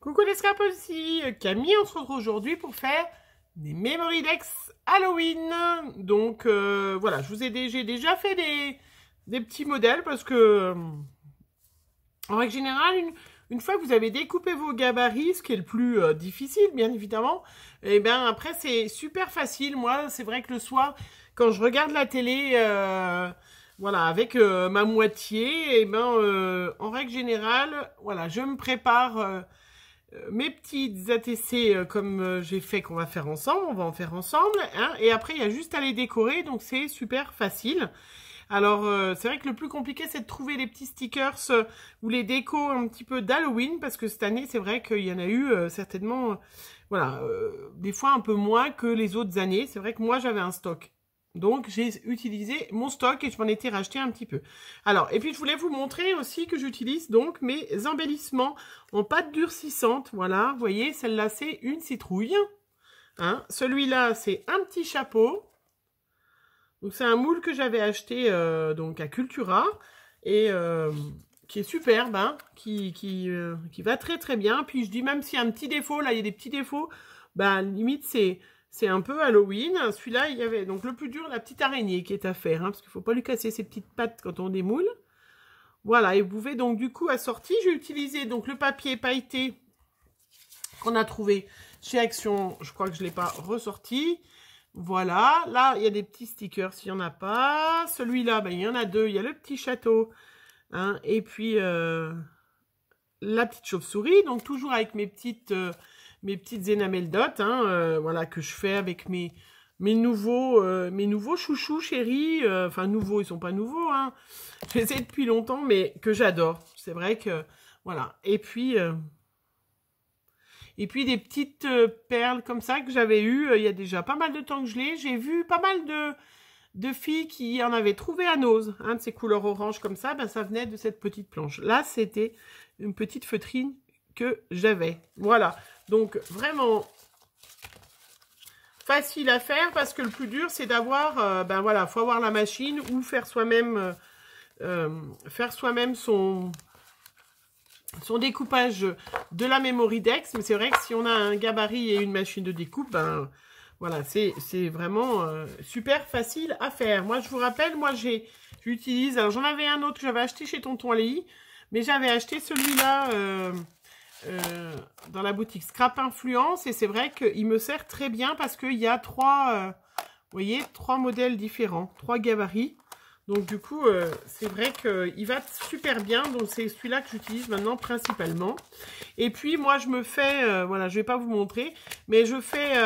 Coucou les scrappers, ici Camille, on se retrouve aujourd'hui pour faire des Memory Decks Halloween. Donc voilà, j'ai déjà fait des petits modèles parce que en règle générale, une fois que vous avez découpé vos gabarits, ce qui est le plus difficile bien évidemment, et bien après c'est super facile. Moi c'est vrai que le soir quand je regarde la télé, voilà, avec ma moitié, et ben en règle générale, voilà, je me prépare mes petites ATC comme j'ai fait qu'on va faire ensemble, on va en faire ensemble, hein, et après il y a juste à les décorer, donc c'est super facile. Alors c'est vrai que le plus compliqué c'est de trouver les petits stickers ou les décos un petit peu d'Halloween, parce que cette année c'est vrai qu'il y en a eu certainement, voilà, des fois un peu moins que les autres années. C'est vrai que moi j'avais un stock. Donc, j'ai utilisé mon stock et je m'en étais racheté un petit peu. Alors, et puis je voulais vous montrer aussi que j'utilise donc mes embellissements en pâte durcissante. Voilà, vous voyez, celle-là, c'est une citrouille. Hein. Celui-là, c'est un petit chapeau. Donc, c'est un moule que j'avais acheté donc à Cultura et qui est superbe, hein, qui va très très bien. Puis, je dis même s'il y a un petit défaut, là, il y a des petits défauts, bah, limite, c'est un peu Halloween. Celui-là, il y avait donc le plus dur, la petite araignée qui est à faire, hein, parce qu'il ne faut pas lui casser ses petites pattes quand on démoule. Voilà, et vous pouvez donc du coup assortir. J'ai utilisé donc le papier pailleté qu'on a trouvé chez Action. Je crois que je ne l'ai pas ressorti. Voilà, là, il y a des petits stickers s'il n'y en a pas. Celui-là, ben, il y en a deux. Il y a le petit château, hein, et puis la petite chauve-souris. Donc toujours avec mes petites enamel dot, hein, voilà, que je fais avec mes nouveaux chouchous chéris, enfin nouveaux, ils sont pas nouveaux, hein, je les ai depuis longtemps, mais que j'adore, c'est vrai que, voilà, et puis des petites perles comme ça que j'avais eues, il y a déjà pas mal de temps que je l'ai, j'ai vu pas mal de filles qui en avaient trouvé à Nose, hein, de ces couleurs orange comme ça, ben ça venait de cette petite planche, là c'était une petite feutrine que j'avais, voilà. Donc, vraiment facile à faire parce que le plus dur, c'est d'avoir, ben voilà, faut avoir la machine ou faire soi-même son découpage de la Memory Decks. Mais c'est vrai que si on a un gabarit et une machine de découpe, ben voilà, c'est vraiment super facile à faire. Moi, je vous rappelle, moi, j'utilise, alors j'en avais un autre que j'avais acheté chez Tonton Léi, mais j'avais acheté celui-là dans la boutique Scrap Influence, et c'est vrai qu'il me sert très bien parce qu'il y a vous voyez, trois modèles différents, trois gabarits. Donc du coup, c'est vrai qu'il va super bien. Donc c'est celui-là que j'utilise maintenant principalement. Et puis moi, je me fais, voilà, je vais pas vous montrer, mais je fais,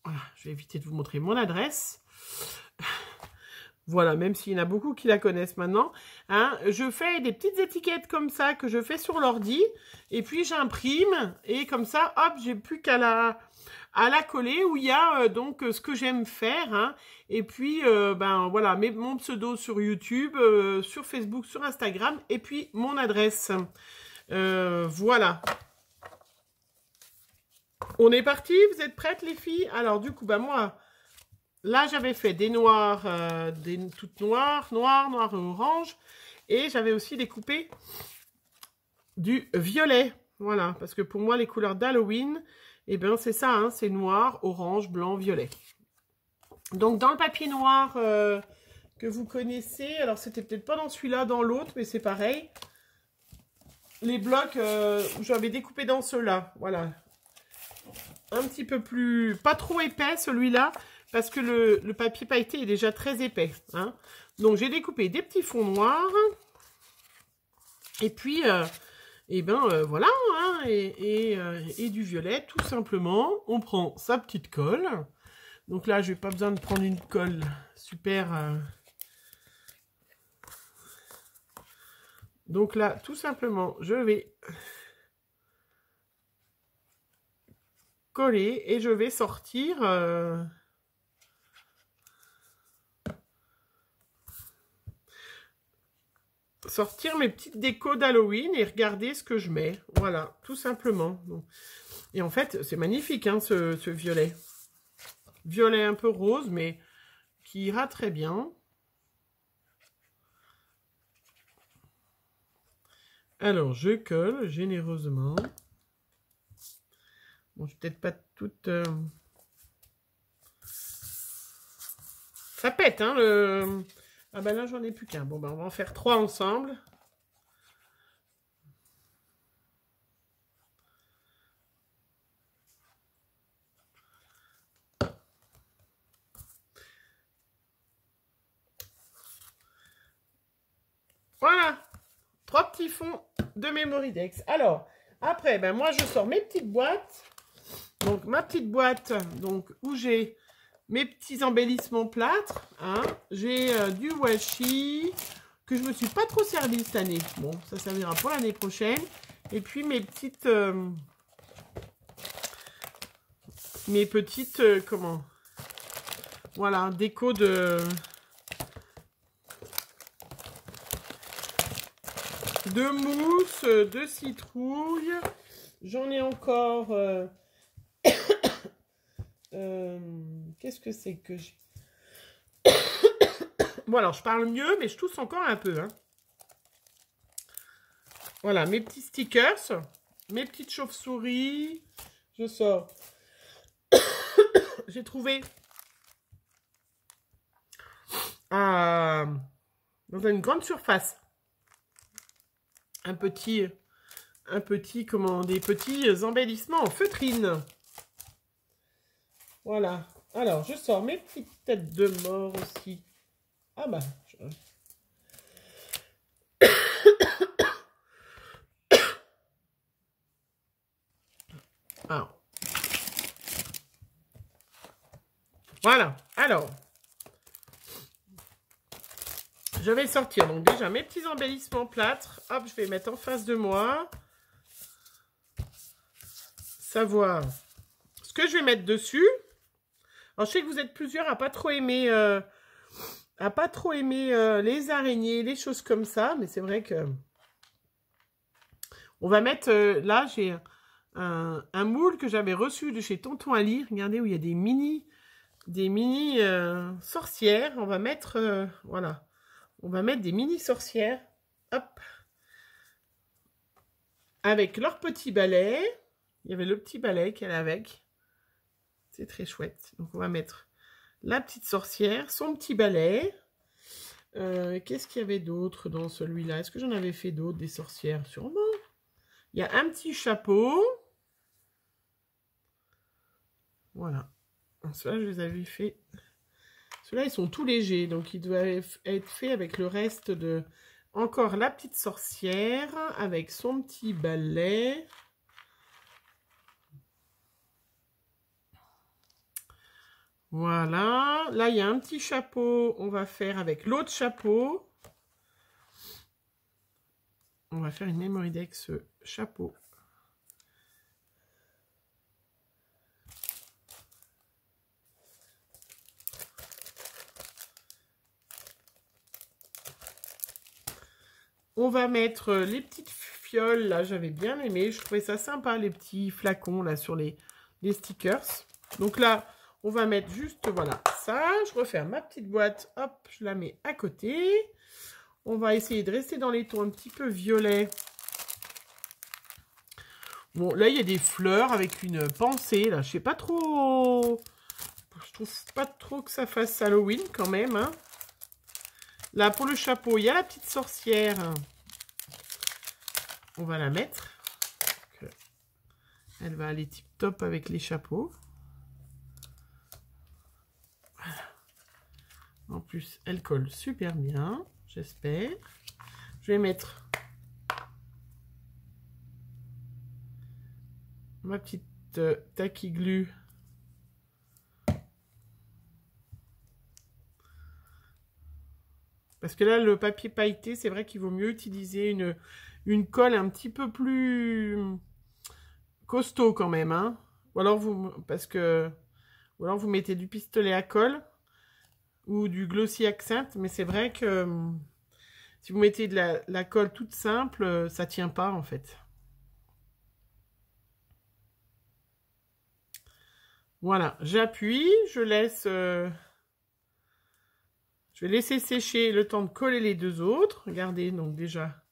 voilà, je vais éviter de vous montrer mon adresse. Voilà, même s'il y en a beaucoup qui la connaissent maintenant, hein, je fais des petites étiquettes comme ça que je fais sur l'ordi, et puis j'imprime, et comme ça, hop, j'ai plus qu'à la coller, où il y a donc ce que j'aime faire, hein, et puis, ben voilà, mon pseudo sur YouTube, sur Facebook, sur Instagram, et puis mon adresse. Voilà. On est parti, vous êtes prêtes les filles? Alors du coup, ben moi... Là, j'avais fait des noirs, des toutes noires, noir et orange. Et j'avais aussi découpé du violet. Voilà, parce que pour moi, les couleurs d'Halloween, eh bien, c'est ça, hein, c'est noir, orange, blanc, violet. Donc, dans le papier noir que vous connaissez, alors c'était peut-être pas dans celui-là, dans l'autre, mais c'est pareil. Les blocs, j'avais découpé dans ceux-là, voilà. Un petit peu plus, pas trop épais celui-là, parce que le papier pailleté est déjà très épais, hein. Donc, j'ai découpé des petits fonds noirs. Et puis, voilà, hein, et du violet, tout simplement. On prend sa petite colle. Donc là, je n'ai pas besoin de prendre une colle super... Donc là, tout simplement, je vais coller et je vais sortir... sortir mes petites décos d'Halloween et regarder ce que je mets. Voilà, tout simplement. Et en fait, c'est magnifique, hein, ce violet. Violet un peu rose, mais qui ira très bien. Alors, je colle généreusement. Bon, je vais peut-être pas toute... Ça pète, hein, le... Ah ben là, j'en ai plus qu'un. Bon, ben on va en faire 3 ensemble. Voilà, 3 petits fonds de Memoridex. Alors, après, ben moi, je sors mes petites boîtes. Donc, ma petite boîte, donc où j'ai mes petits embellissements plâtre. Hein. J'ai du washi que je me suis pas trop servi cette année. Bon, ça servira pour l'année prochaine. Et puis, mes petites... comment... Voilà, déco de mousse, de citrouille. J'en ai encore... qu'est-ce que c'est que j'ai... Bon, alors, je parle mieux, mais je tousse encore un peu. Hein. Voilà, mes petits stickers, mes petites chauves-souris. Je sors. J'ai trouvé dans une grande surface un petit, comment, des petits embellissements en feutrine. Voilà. Alors, je sors mes petites têtes de mort aussi. Ah bah... Alors. Voilà. Alors. Je vais sortir donc déjà mes petits embellissements plâtre. Hop, je vais mettre en face de moi. Savoir ce que je vais mettre dessus. Alors, je sais que vous êtes plusieurs à pas trop aimer... les araignées, les choses comme ça. Mais c'est vrai que... On va mettre... là, j'ai un moule que j'avais reçu de chez Tonton Ali. Regardez où il y a des mini sorcières. On va mettre... voilà. On va mettre des mini sorcières. Hop. Avec leur petit balai. Il y avait le petit balai qu'elle a avec. C'est très chouette. Donc, on va mettre la petite sorcière, son petit balai. Qu'est-ce qu'il y avait d'autre dans celui-là? Est-ce que j'en avais fait d'autres, des sorcières? Sûrement. Il y a un petit chapeau. Voilà. Ceux-là, je les avais fait. Ceux-là, ils sont tout légers. Donc, ils doivent être faits avec le reste de... Encore la petite sorcière avec son petit balai. Voilà. Là, il y a un petit chapeau. On va faire avec l'autre chapeau. On va faire une Memoridex chapeau. On va mettre les petites fioles. Là, j'avais bien aimé. Je trouvais ça sympa, les petits flacons là sur les stickers. Donc là, on va mettre juste, voilà, ça. Je referme ma petite boîte. Hop, je la mets à côté. On va essayer de rester dans les tons un petit peu violets. Bon, là, il y a des fleurs avec une pensée, là. Je sais pas trop... Je trouve pas trop que ça fasse Halloween, quand même, hein. Là, pour le chapeau, il y a la petite sorcière. On va la mettre. Elle va aller tip top avec les chapeaux. Voilà. En plus, elle colle super bien, j'espère. Je vais mettre ma petite tacky glue. Parce que là, le papier pailleté, c'est vrai qu'il vaut mieux utiliser une colle un petit peu plus costaud quand même. Hein. Ou alors vous mettez du pistolet à colle ou du glossy accent. Mais c'est vrai que si vous mettez de la colle toute simple, ça tient pas en fait. Voilà, j'appuie, je laisse... Je vais laisser sécher le temps de coller les deux autres. Regardez, donc déjà,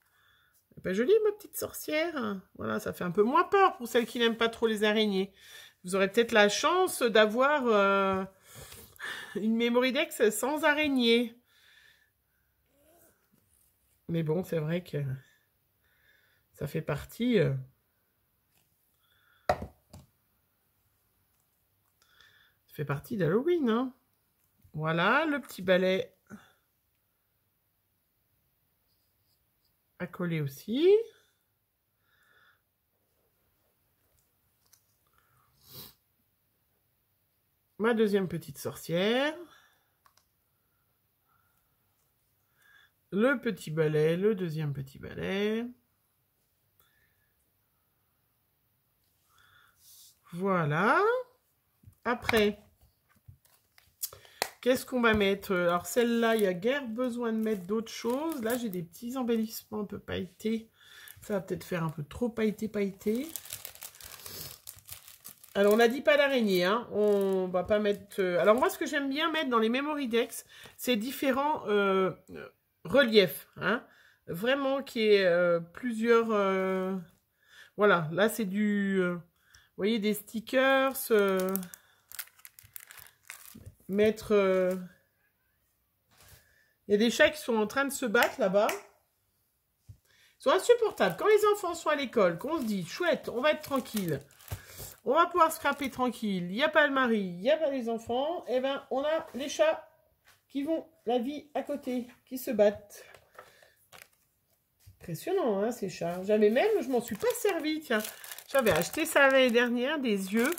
C'est pas joli, ma petite sorcière? Voilà, ça fait un peu moins peur pour celles qui n'aiment pas trop les araignées. Vous aurez peut-être la chance d'avoir une Memory Dex sans araignée. Mais bon, c'est vrai que ça fait partie... ça fait partie d'Halloween, hein. Voilà, le petit balai à coller aussi. Ma deuxième petite sorcière. Le petit balai, le deuxième petit balai. Voilà. Après, qu'est-ce qu'on va mettre? Alors celle-là, il n'y a guère besoin de mettre d'autres choses. Là, j'ai des petits embellissements un peu pailletés. Ça va peut-être faire un peu trop pailleté. Alors, on n'a dit pas d'araignée, hein. On va pas mettre... Alors, moi, ce que j'aime bien mettre dans les Memory Dex, c'est différents reliefs, hein. Vraiment, qui est plusieurs... Voilà, là, c'est du... vous voyez, des stickers... mettre... Il y a des chats qui sont en train de se battre, là-bas. Ils sont insupportables. Quand les enfants sont à l'école, qu'on se dit, chouette, on va être tranquille... On va pouvoir scraper tranquille. Il n'y a pas le mari, il n'y a pas les enfants. Eh bien, on a les chats qui vont la vie à côté, qui se battent. Impressionnant, hein, ces chats. J'avais même, je m'en suis pas servi, tiens. J'avais acheté ça l'année dernière, des yeux.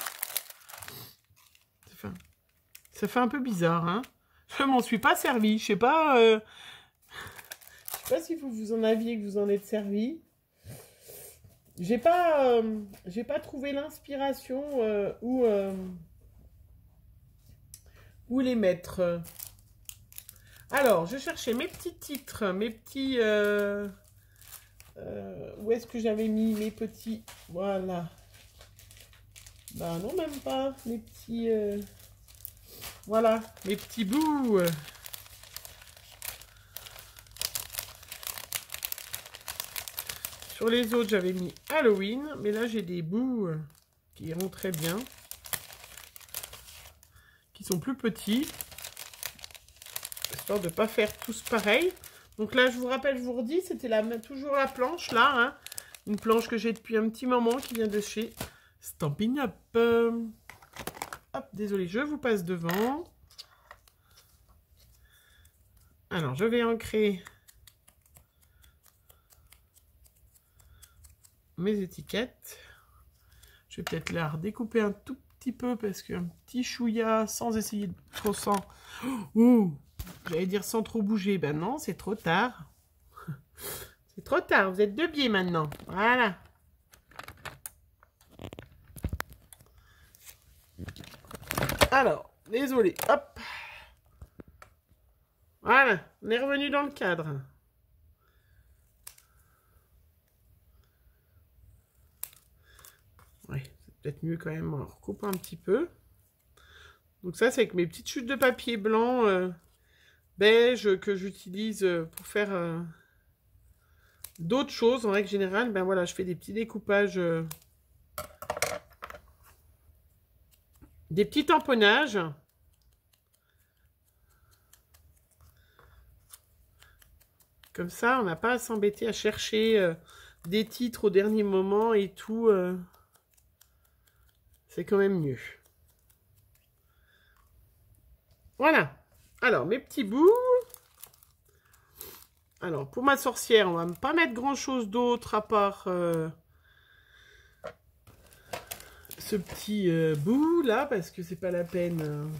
Ça fait un peu bizarre, hein. Je m'en suis pas servi. Je sais pas si vous en aviez, que vous en êtes servi. J'ai pas trouvé l'inspiration où les mettre. Alors, je cherchais mes petits titres, mes petits... où est-ce que j'avais mis mes petits... Voilà. Bah non, même pas. Mes petits... voilà, mes petits bouts. Sur les autres, j'avais mis Halloween, mais là, j'ai des bouts qui iront très bien, qui sont plus petits, histoire de ne pas faire tous pareil. Donc là, je vous rappelle, je vous redis, c'était toujours la planche, là, hein, une planche que j'ai depuis un petit moment, qui vient de chez Stampin' Up. Hop, désolé, je vous passe devant. Alors, je vais ancrer mes étiquettes. Je vais peut-être la redécouper un tout petit peu parce qu'un petit chouïa sans essayer de trop sans... Ouh, j'allais dire sans trop bouger. Ben non, c'est trop tard. C'est trop tard, vous êtes deux biais maintenant. Voilà. Alors, désolé, hop. Voilà, on est revenu dans le cadre. Ouais, c'est peut-être mieux quand même en recoupant un petit peu. Donc ça, c'est avec mes petites chutes de papier blanc beige que j'utilise pour faire d'autres choses. En règle générale, ben voilà, je fais des petits découpages, des petits tamponnages. Comme ça, on n'a pas à s'embêter à chercher des titres au dernier moment et tout. C'est quand même mieux. Voilà. Alors, mes petits bouts. Alors, pour ma sorcière, on va pas mettre grand-chose d'autre à part ce petit bout là, parce que c'est pas la peine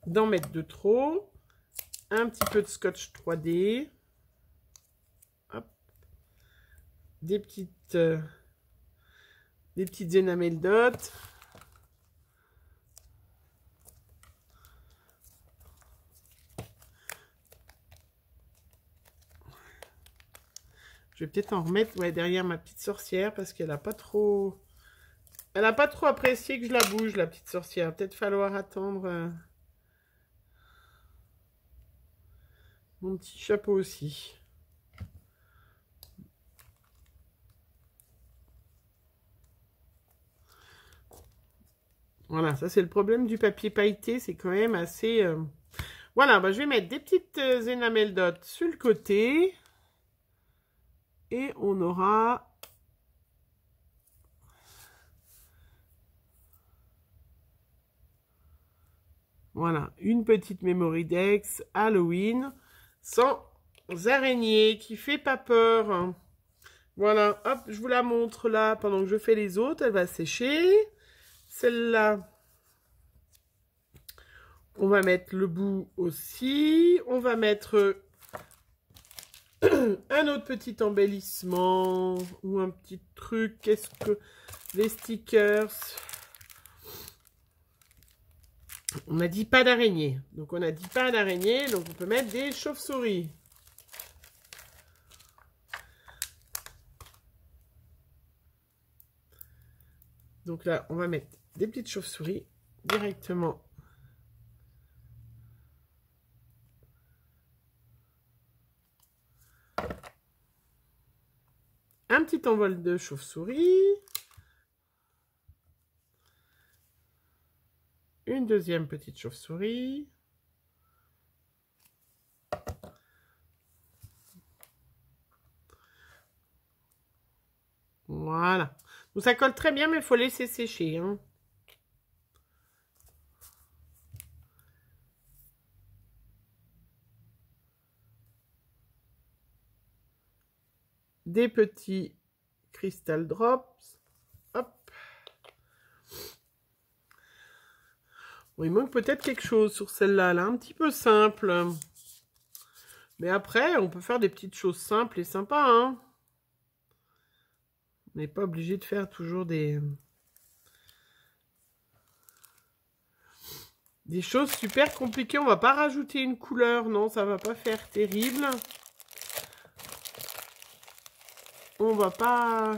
d'en mettre de trop. Un petit peu de scotch 3D. Hop. Des petites enamel dots. Je vais peut-être en remettre derrière ma petite sorcière parce qu'elle n'a pas trop... Elle n'a pas trop apprécié que je la bouge, la petite sorcière. Peut-être falloir attendre Mon petit chapeau aussi. Voilà, ça c'est le problème du papier pailleté, c'est quand même assez... Voilà, bah, je vais mettre des petites enamel dots sur le côté. Et on aura... Voilà, une petite Memory Dex Halloween sans araignée qui fait pas peur. Voilà, hop, je vous la montre là pendant que je fais les autres. Elle va sécher. Celle-là, on va mettre le bout aussi. On va mettre un autre petit embellissement ou un petit truc. Qu'est-ce que... Les stickers... On a dit pas d'araignée. Donc, on a dit pas d'araignée. Donc, on peut mettre des chauves-souris. Donc là, on va mettre des petites chauves-souris directement. Un petit envol de chauve-souris. Une deuxième petite chauve-souris. Voilà. Donc ça colle très bien, mais il faut laisser sécher. Hein. Des petits crystal drops. Hop. Bon, il manque peut-être quelque chose sur celle-là, là, un petit peu simple. Mais après, on peut faire des petites choses simples et sympas. Hein. On n'est pas obligé de faire toujours des choses super compliquées. On va pas rajouter une couleur, non, ça va pas faire terrible. On va pas...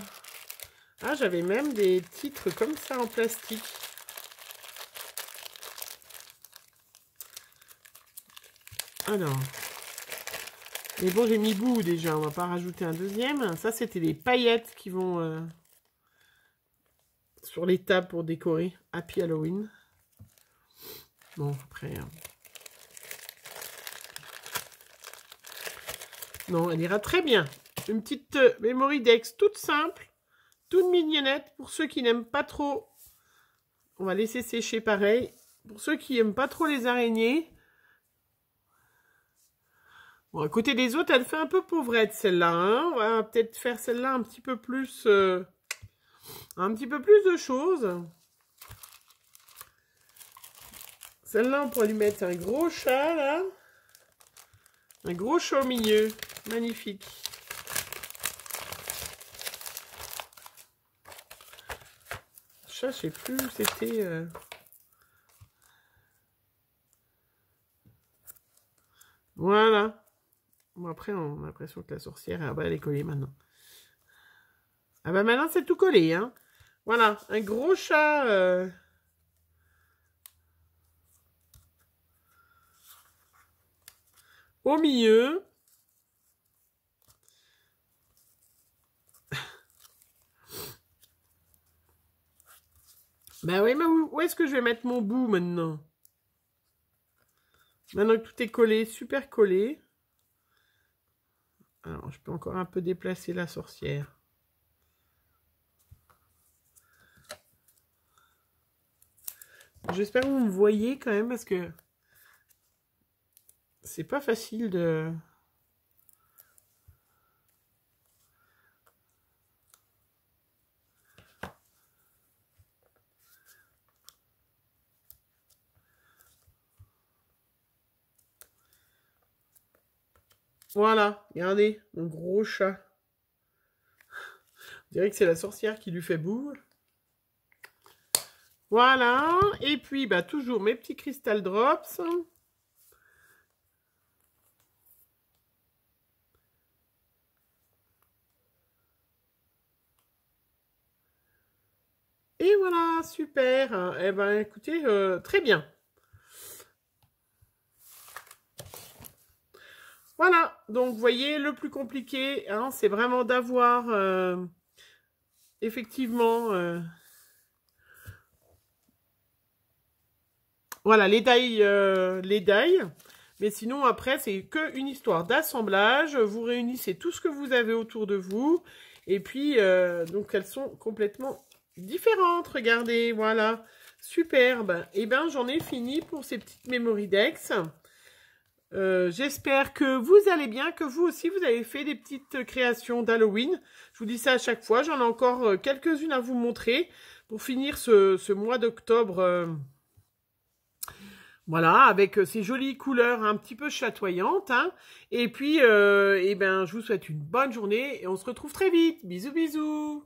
Ah, j'avais même des titres comme ça en plastique. Alors... Mais bon, j'ai mis bout déjà, on va pas rajouter un deuxième. Ça, c'était des paillettes qui vont sur les tables pour décorer Happy Halloween. Bon, après... Non, elle ira très bien. Une petite Memory Dex toute simple, toute mignonnette. Pour ceux qui n'aiment pas trop, on va laisser sécher pareil. Pour ceux qui n'aiment pas trop les araignées... Bon, à côté des autres, elle fait un peu pauvrette, celle-là. Hein, on va peut-être faire celle-là un petit peu plus... un petit peu plus de choses. Celle-là, on pourrait lui mettre un gros chat, là. Un gros chat au milieu. Magnifique. Chat, je sais plus où c'était... Voilà. Bon, après, on a l'impression que la sorcière, ah bah, elle est collée maintenant. Ah bah maintenant, c'est tout collé, hein. Voilà, un gros chat... au milieu. Bah oui, mais où est-ce que je vais mettre mon bout maintenant? Maintenant que tout est collé, super collé. Alors, je peux encore un peu déplacer la sorcière. J'espère que vous me voyez quand même parce que c'est pas facile de... Voilà, regardez, mon gros chat. On dirait que c'est la sorcière qui lui fait boue. Voilà, et puis bah, toujours mes petits crystal drops. Et voilà, super. Eh ben, écoutez, très bien. Voilà, donc vous voyez, le plus compliqué, hein, c'est vraiment d'avoir effectivement voilà, les die. Mais sinon, après, c'est qu'une histoire d'assemblage. Vous réunissez tout ce que vous avez autour de vous. Et puis, donc, elles sont complètement différentes. Regardez, voilà. Superbe. Et bien, j'en ai fini pour ces petites Memory Dex. J'espère que vous allez bien, que vous aussi, vous avez fait des petites créations d'Halloween. Je vous dis ça à chaque fois. J'en ai encore quelques-unes à vous montrer pour finir ce mois d'octobre. Voilà, avec ces jolies couleurs un petit peu chatoyantes. Hein. Et puis, eh ben, je vous souhaite une bonne journée et on se retrouve très vite. Bisous, bisous.